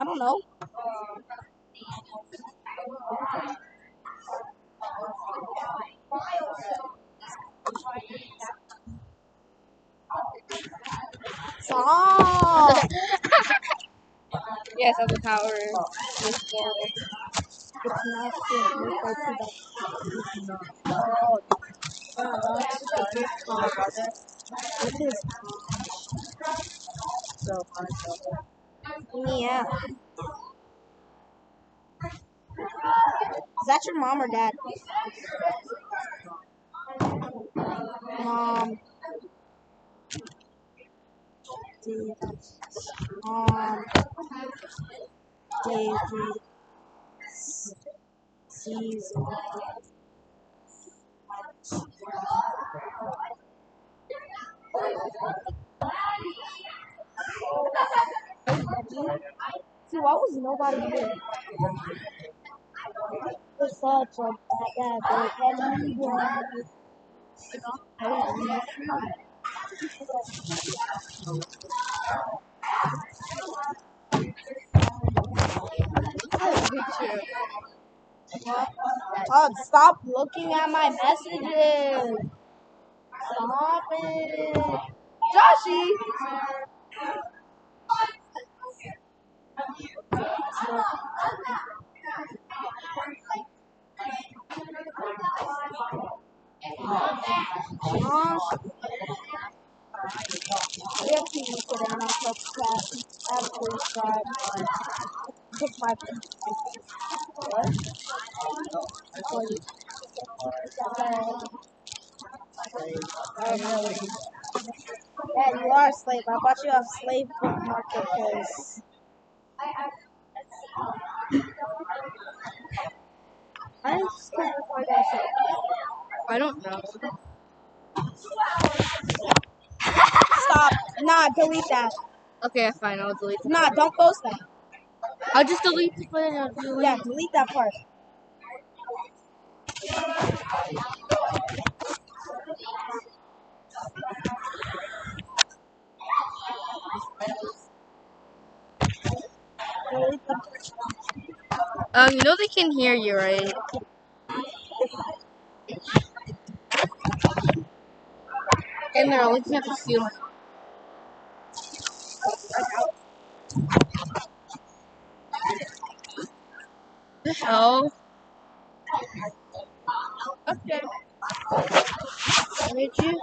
I don't know. Stop. Yes, that's the power. This ball. It's not safe. It is. Yeah. Is that your mom or dad? Mom. Dad. Mom. Daisy. Caesar. See, why was nobody here? It's such a bad Oh, stop looking at my messages. Stop it. Joshy. Josh. We have TV today and I'll touch that. I have to subscribe. Pick my what? Yeah, you are a slave. I bought you off slave book marketplace. I just can't afford that shit. I don't know. Stop. Nah, delete that. Okay, fine. I'll delete it. Nah, don't post that. I'll just delete the footage. Yeah, delete that part. Delete the You know they can hear you, right? And they're looking at the ceiling. The hell? Okay. Did you?